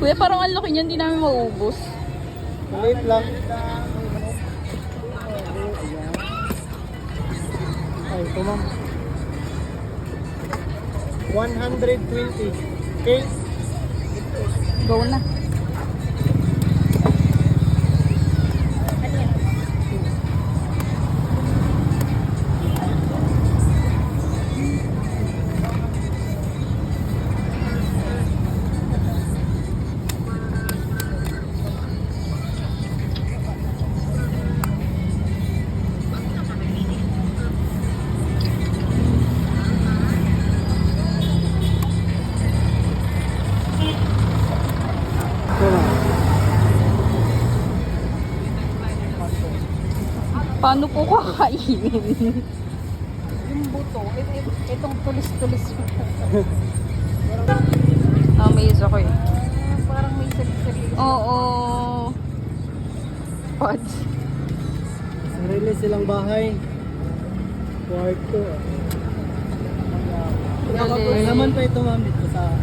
Kuya, parang ang laki niyan, hindi namin maubos. Maliit lang. Ay, ito ma'am. 120. Okay? Go na. Ito na. Paano po kakainin? Yung buto, itong tulis-tulis. Amaze ako eh. Parang may salit-salit. Oo. Pods. Sarili silang bahay. Kwarto. Galing. May naman pa ito ma'am dito sa